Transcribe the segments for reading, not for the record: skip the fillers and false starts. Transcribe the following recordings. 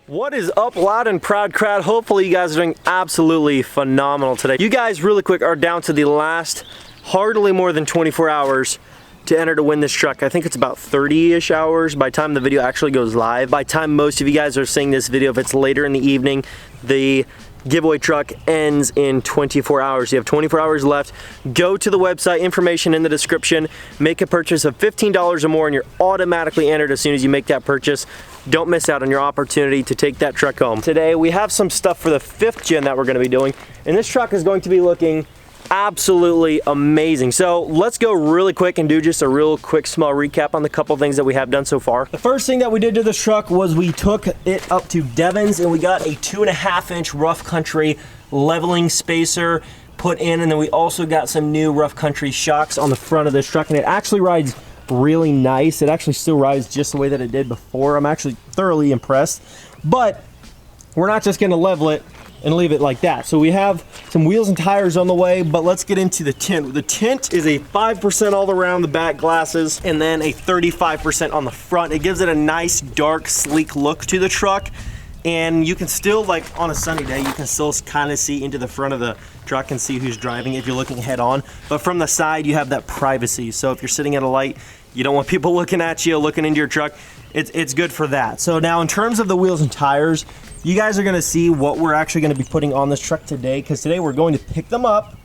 What is up, loud and proud crowd? Hopefully you guys are doing absolutely phenomenal today. You guys really quick are down to the last hardly more than 24 hours to enter to win this truck. I think it's about 30-ish hours by the time the video actually goes live. By the time most of you guys are seeing this video, if it's later in the evening, the giveaway truck ends in 24 hours. You have 24 hours left. Go to the website, information in the description, make a purchase of $15 or more and you're automatically entered as soon as you make that purchase. Don't miss out on your opportunity to take that truck home. Today we have some stuff for the 5th gen that we're going to be doing, and this truck is going to be looking absolutely amazing. So let's go really quick and do just a real quick small recap on the couple things that we have done so far. The first thing that we did to this truck was we took it up to Devon's and we got a 2.5-inch rough country leveling spacer put in, and then we also got some new rough country shocks on the front of this truck, and it actually rides really nice. It actually still rides just the way that it did before. I'm actually thoroughly impressed, but we're not just going to level it and leave it like that. So we have some wheels and tires on the way, but let's get into the tint. The tint is a 5% all around the back glasses and then a 35% on the front. It gives it a nice dark sleek look to the truck, and you can still, like on a sunny day, you can still kind of see into the front of the truck and see who's driving if you're looking head on. But from the side you have that privacy, so if you're sitting at a light, you don't want people looking at you, looking into your truck. It's good for that. So now in terms of the wheels and tires, you guys are going to see what we're actually going to be putting on this truck today, because today we're going to pick them up,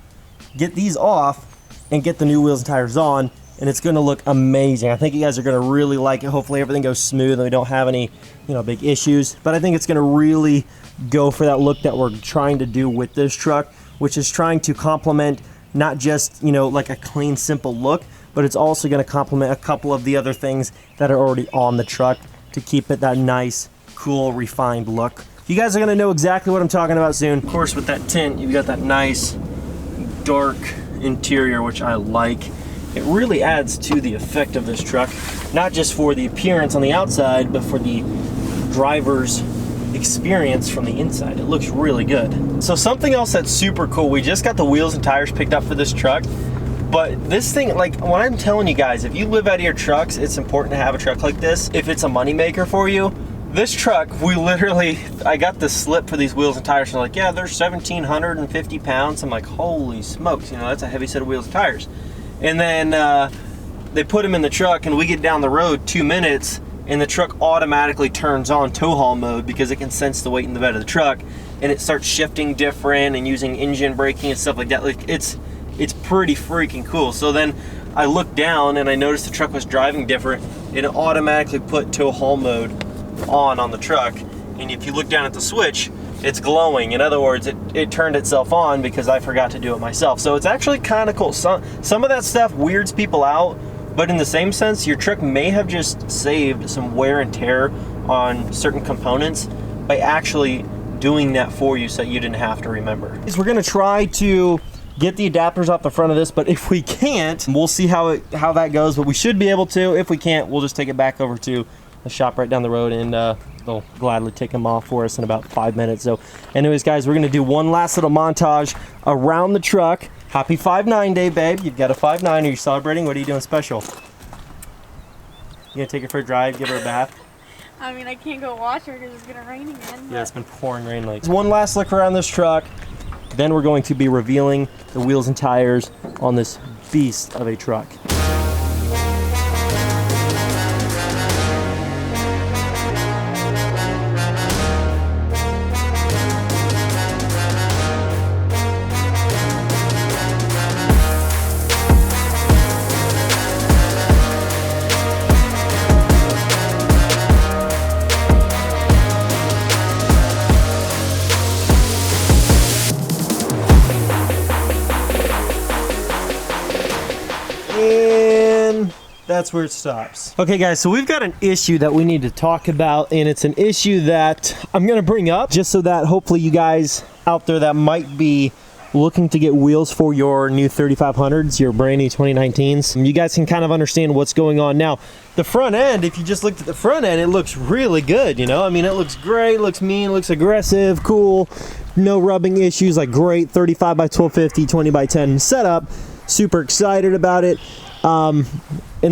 get these off, and get the new wheels and tires on, and it's going to look amazing. I think you guys are going to really like it. Hopefully everything goes smooth and we don't have any, big issues, but I think it's going to really go for that look that we're trying to do with this truck, which is trying to complement not just, like a clean, simple look, but it's also going to complement a couple of the other things that are already on the truck to keep it that nice, cool, refined look. You guys are going to know exactly what I'm talking about soon. Of course, with that tint, you've got that nice, dark interior, which I like. It really adds to the effect of this truck, not just for the appearance on the outside, but for the driver's experience from the inside. It looks really good. So something else that's super cool, we just got the wheels and tires picked up for this truck, but this thing, like what I'm telling you guys, if you live out of your trucks, it's important to have a truck like this. If it's a moneymaker for you, this truck, I got the slip for these wheels and tires, and they're like, yeah, they're 1,750 pounds. I'm like, holy smokes, that's a heavy set of wheels and tires. And then they put them in the truck, and we get down the road 2 minutes, and the truck automatically turns on tow haul mode because it can sense the weight in the bed of the truck, and it starts shifting different and using engine braking and stuff like that. Like it's pretty freaking cool. So then I looked down and I noticed the truck was driving different, and it automatically put tow haul mode on the truck, and if you look down at the switch, it's glowing. In other words, it turned itself on because I forgot to do it myself. So it's actually kind of cool. Some of that stuff weirds people out, but in the same sense, your truck may have just saved some wear and tear on certain components by actually doing that for you so you didn't have to remember. We're gonna try to get the adapters off the front of this, but if we can't, we'll see how that goes, but we should be able to. If we can't, we'll just take it back over to the shop right down the road, and they'll gladly take them off for us in about 5 minutes. So anyways, guys, we're gonna do one last little montage around the truck. Happy 5.9 day, babe. You've got a 5.9. Are you celebrating? What are you doing special? You gonna take her for a drive, give her a bath? I mean, I can't go watch her because it's gonna rain again. Yeah, it's been pouring rain lately. One last look around this truck, then we're going to be revealing the wheels and tires on this beast of a truck. And that's where it stops. Okay guys, so we've got an issue that we need to talk about, and it's an issue that I'm gonna bring up just so that hopefully you guys out there that might be looking to get wheels for your new 3500s, your brand new 2019s, you guys can kind of understand what's going on. Now, the front end, if you just looked at the front end, it looks really good, I mean, it looks great, looks mean, looks aggressive, cool, no rubbing issues, like great 35 by 1250, 20 by 10 setup. Super excited about it. And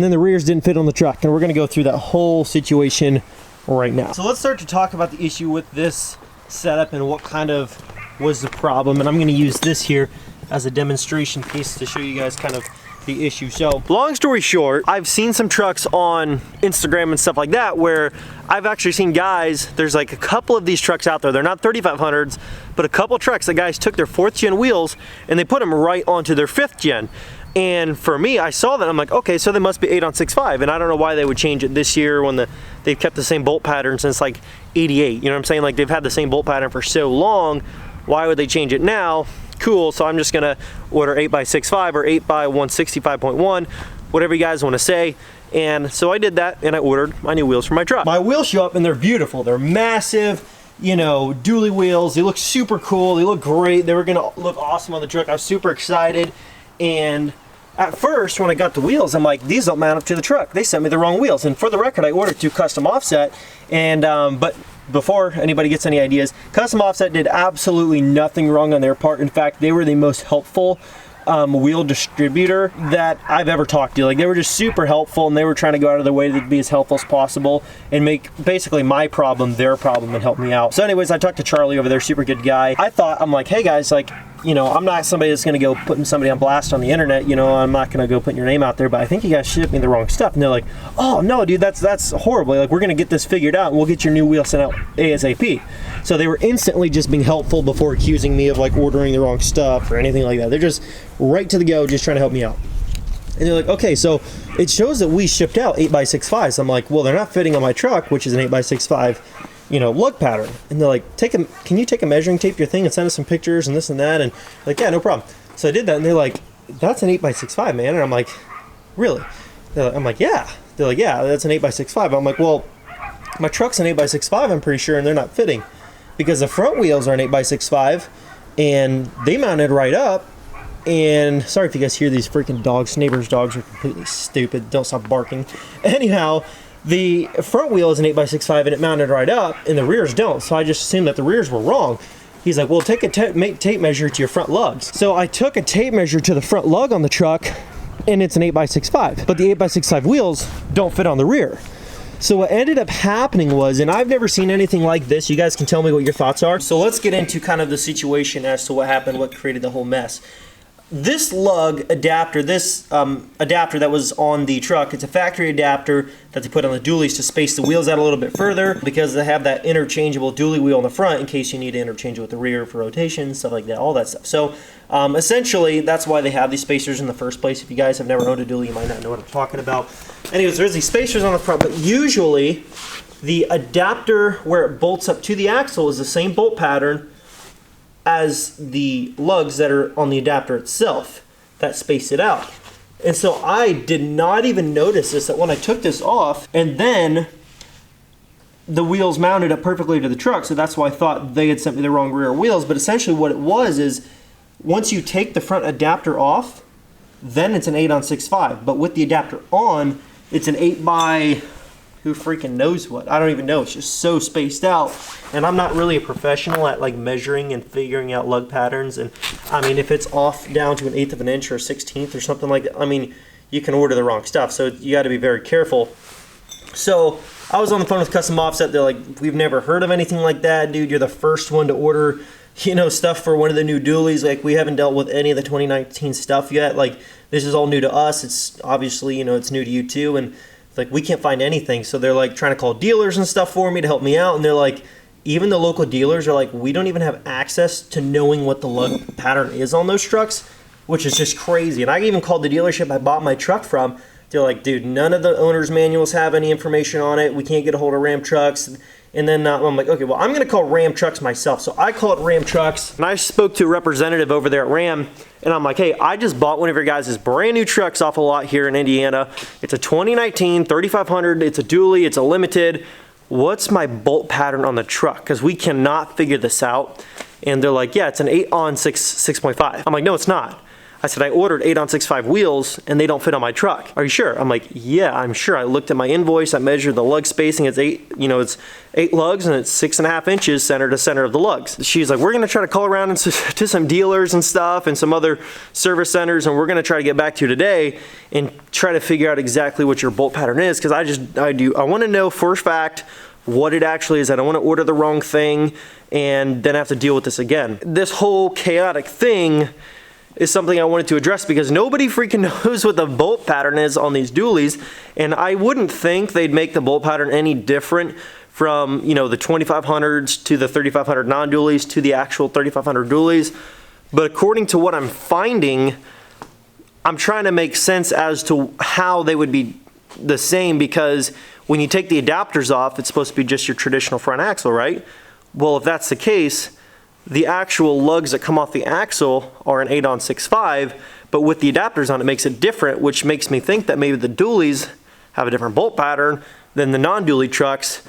then the rears didn't fit on the truck, and we're going to go through that whole situation right now. So let's start to talk about the issue with this setup and what kind of was the problem. And I'm going to use this here as a demonstration piece to show you guys kind of the issue. So long story short, I've seen some trucks on Instagram and stuff like that where I've actually seen guys, there's like a couple of these trucks out there, they're not 3500s, but a couple trucks that guys took their 4th gen wheels and they put them right onto their 5th gen. And for me, I saw that, I'm like, okay, so they must be 8 on 6.5, and I don't know why they would change it this year when they've kept the same bolt pattern since like 88, you know what I'm saying? Like they've had the same bolt pattern for so long, why would they change it now? Cool, so I'm just gonna order 8x6.5 or 8x165.1, whatever you guys wanna say. And so I did that and I ordered my new wheels for my truck. My wheels show up and they're beautiful. They're massive, you know, dually wheels. They look super cool, they look great. They were gonna look awesome on the truck. I was super excited. And at first, when I got the wheels, I'm like, these don't mount up to the truck. They sent me the wrong wheels. And for the record, I ordered through Custom Offset. And, but before anybody gets any ideas, Custom Offset did absolutely nothing wrong on their part. In fact, they were the most helpful wheel distributor that I've ever talked to. Like, they were just super helpful, and they were trying to go out of their way to be as helpful as possible and make basically my problem their problem and help me out. So anyways, I talked to Charlie over there, super good guy. I'm like, hey guys, like, you know, I'm not somebody that's gonna go putting somebody on blast on the internet, you know, I'm not gonna go putting your name out there, but I think you guys shipped me the wrong stuff. And they're like, oh no, dude, that's horrible. Like, we're gonna get this figured out and we'll get your new wheel sent out ASAP. So they were instantly just being helpful before accusing me of like ordering the wrong stuff or anything like that. They're just right to the go, just trying to help me out. And they're like, okay, so it shows that we shipped out 8x6.5. So I'm like, well, they're not fitting on my truck, which is an 8x6.5, you know, lug pattern. And they're like, can you take a measuring tape your thing and send us some pictures and this and that? And like, yeah, no problem. So I did that, and they're like, that's an 8x6.5, man. And I'm like, really? I'm like, yeah. They're like, yeah, that's an 8x6.5. I'm like, well, my truck's an 8x6.5, I'm pretty sure, and they're not fitting because the front wheels are an 8x6.5 and they mounted right up. And sorry if you guys hear these freaking dogs. Neighbors' dogs are completely stupid. Don't stop barking. Anyhow, the front wheel is an 8x6.5 and it mounted right up, and the rears don't. So I just assumed that the rears were wrong. He's like, well, take a tape measure to your front lugs. So I took a tape measure to the front lug on the truck, and it's an 8x6.5. But the 8x6.5 wheels don't fit on the rear. So what ended up happening was, and I've never seen anything like this, you guys can tell me what your thoughts are. So let's get into kind of the situation as to what happened, what created the whole mess. This lug adapter, adapter that was on the truck, it's a factory adapter that they put on the dualies to space the wheels out a little bit further because they have that interchangeable dually wheel in the front in case you need to interchange it with the rear for rotation, stuff like that, all that stuff. So essentially, that's why they have these spacers in the first place. If you guys have never owned a dually, you might not know what I'm talking about. Anyways, there's these spacers on the front, but usually the adapter where it bolts up to the axle is the same bolt pattern as the lugs that are on the adapter itself that space it out. And so I did not even notice this, that when I took this off, and then the wheels mounted up perfectly to the truck, so that's why I thought they had sent me the wrong rear wheels. But essentially what it was is, once you take the front adapter off, then it's an 8 on 6.5. But with the adapter on, it's an 8 by who freaking knows what. I don't even know. It's just so spaced out. And I'm not really a professional at like measuring and figuring out lug patterns. And I mean, if it's off down to an 1/8 of an inch or a 1/16 or something like that, I mean, you can order the wrong stuff. So you got to be very careful. So I was on the phone with Custom Offset. They're like, we've never heard of anything like that, dude. You're the first one to order, you know, stuff for one of the new dualies. Like, we haven't dealt with any of the 2019 stuff yet. Like, this is all new to us. It's obviously, you know, it's new to you too. And like, we can't find anything. So they're like trying to call dealers and stuff for me to help me out. And they're like, even the local dealers are like, we don't even have access to knowing what the lug pattern is on those trucks, which is just crazy. And I even called the dealership I bought my truck from. They're like, dude, none of the owner's manuals have any information on it. We can't get a hold of Ram Trucks. And then I'm like, okay, well, I'm going to call Ram Trucks myself. So I called Ram Trucks, and I spoke to a representative over there at Ram, and I'm like, hey, I just bought one of your guys' brand new trucks off a lot here in Indiana. It's a 2019 3500. It's a dually. It's a limited. What's my bolt pattern on the truck? Because we cannot figure this out. And they're like, yeah, it's an 8 on 6.5. I'm like, no, it's not. I said, I ordered 8 on 6.5 wheels and they don't fit on my truck. Are you sure? I'm like, yeah, I'm sure. I looked at my invoice, I measured the lug spacing. It's 8, you know, it's 8 lugs and it's 6.5 inches center to center of the lugs. She's like, we're gonna try to call around to some dealers and stuff and some other service centers, and we're gonna try to get back to you today and try to figure out exactly what your bolt pattern is, because I wanna know for a fact what it actually is. I don't want to order the wrong thing and then have to deal with this again. This whole chaotic thing is something I wanted to address because nobody freaking knows what the bolt pattern is on these dualies, and I wouldn't think they'd make the bolt pattern any different from, you know, the 2500s to the 3500 non-dualies to the actual 3500 dualies. But according to what I'm finding, I'm trying to make sense as to how they would be the same, because when you take the adapters off, it's supposed to be just your traditional front axle, right? Well, if that's the case, the actual lugs that come off the axle are an 8-on-6.5, but with the adapters on, it makes it different, which makes me think that maybe the dualies have a different bolt pattern than the non-dually trucks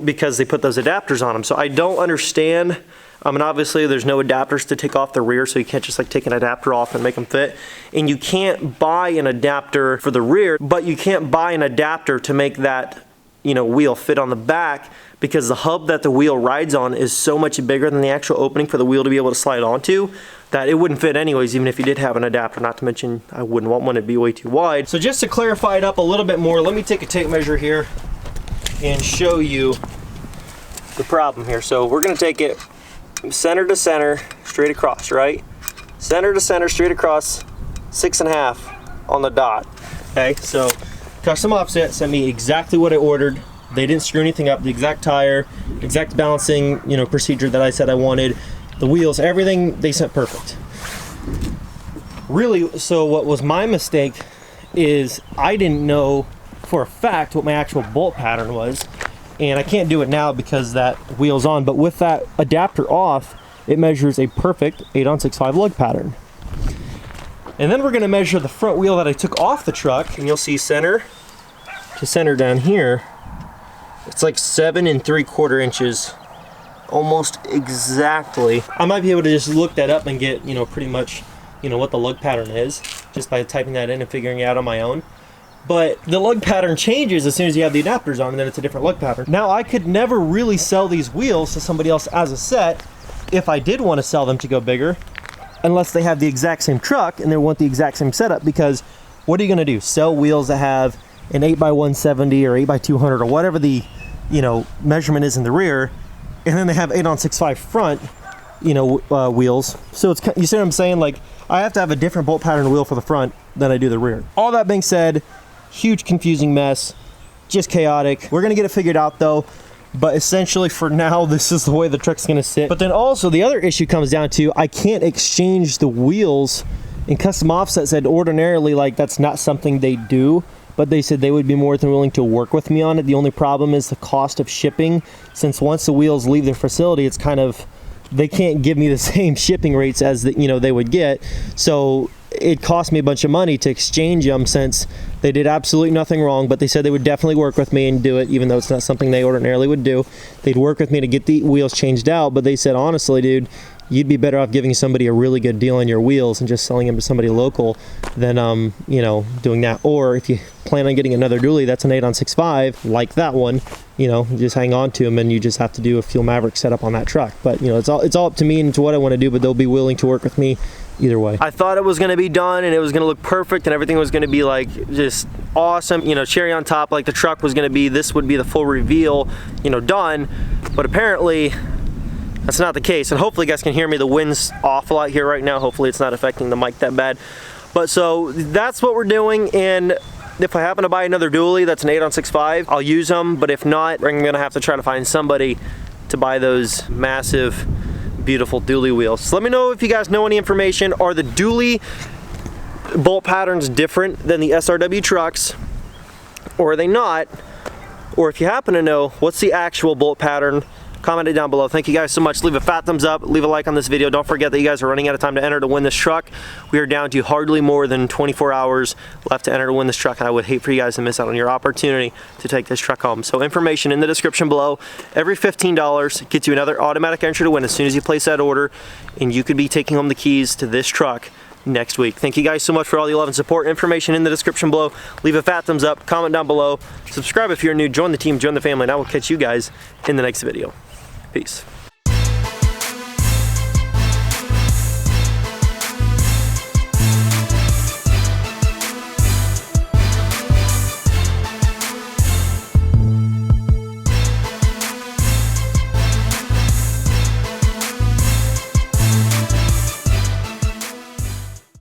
because they put those adapters on them. So I don't understand. I mean, obviously there's no adapters to take off the rear, so you can't just like take an adapter off and make them fit. And you can't buy an adapter for the rear, but you can't buy an adapter to make that, you know, wheel fit on the back, because the hub that the wheel rides on is so much bigger than the actual opening for the wheel to be able to slide onto that it wouldn't fit anyways, even if you did have an adapter. Not to mention, I wouldn't want one to be way too wide. So just to clarify it up a little bit more, let me take a tape measure here and show you the problem here. So we're gonna take it center to center, straight across, right? Center to center, straight across, 6.5 on the dot. Okay, so Custom Offset sent me exactly what I ordered. They didn't screw anything up. The exact tire, exact balancing, you know, procedure that I said I wanted. The wheels, everything they sent perfect. Really, so what was my mistake is I didn't know for a fact what my actual bolt pattern was. And I can't do it now because that wheel's on, but with that adapter off, it measures a perfect 8-on-6.5 lug pattern. And then we're gonna measure the front wheel that I took off the truck, and you'll see center to center down here, it's like 7 3/4 inches, almost exactly. I might be able to just look that up and get, you know, pretty much, you know, what the lug pattern is, just by typing that in and figuring it out on my own. But the lug pattern changes as soon as you have the adapters on, and then it's a different lug pattern. Now, I could never really sell these wheels to somebody else as a set if I did want to sell them to go bigger, unless they have the exact same truck and they want the exact same setup, because what are you going to do? Sell wheels that have an 8x170 or 8x200 or whatever the, you know, measurement is in the rear, and then they have 8-on-6.5 front, you know, wheels. So it's, you see what I'm saying? Like, I have to have a different bolt pattern wheel for the front than I do the rear. All that being said, huge confusing mess, just chaotic. We're gonna get it figured out though, but essentially for now, this is the way the truck's gonna sit. But then also the other issue comes down to, I can't exchange the wheels. And Custom Offset said ordinarily, like, that's not something they do, but they said they would be more than willing to work with me on it. The only problem is the cost of shipping, since once the wheels leave their facility, it's kind of, they can't give me the same shipping rates as the, you know, they would get. So it cost me a bunch of money to exchange them, since they did absolutely nothing wrong, but they said they would definitely work with me and do it, even though it's not something they ordinarily would do. They'd work with me to get the wheels changed out, but they said, honestly, dude, you'd be better off giving somebody a really good deal on your wheels and just selling them to somebody local than, you know, doing that. Or if you plan on getting another dually that's an 8-on-6.5, like that one, you know, just hang on to them, and you just have to do a Fuel Maverick setup on that truck. But, you know, it's all up to me and to what I want to do, but they'll be willing to work with me either way. I thought it was going to be done and it was going to look perfect and everything was going to be like just awesome, you know, cherry on top, like the truck was going to be, this would be the full reveal, you know, done. But apparently that's not the case, and hopefully you guys can hear me. The wind's off a lot here right now. Hopefully it's not affecting the mic that bad. But so that's what we're doing, and if I happen to buy another dually that's an 8-on-6.5, I'll use them, but if not, I'm going to have to try to find somebody to buy those massive, beautiful dually wheels. So let me know if you guys know any information. Are the dually bolt patterns different than the SRW trucks, or are they not? Or if you happen to know, what's the actual bolt pattern? Comment it down below. Thank you guys so much. Leave a fat thumbs up, leave a like on this video. Don't forget that you guys are running out of time to enter to win this truck. We are down to hardly more than 24 hours left to enter to win this truck, and I would hate for you guys to miss out on your opportunity to take this truck home. So information in the description below. Every $15 gets you another automatic entry to win as soon as you place that order, and you could be taking home the keys to this truck next week. Thank you guys so much for all the love and support. Information in the description below. Leave a fat thumbs up, comment down below, subscribe if you're new, join the team, join the family, and I will catch you guys in the next video. Peace.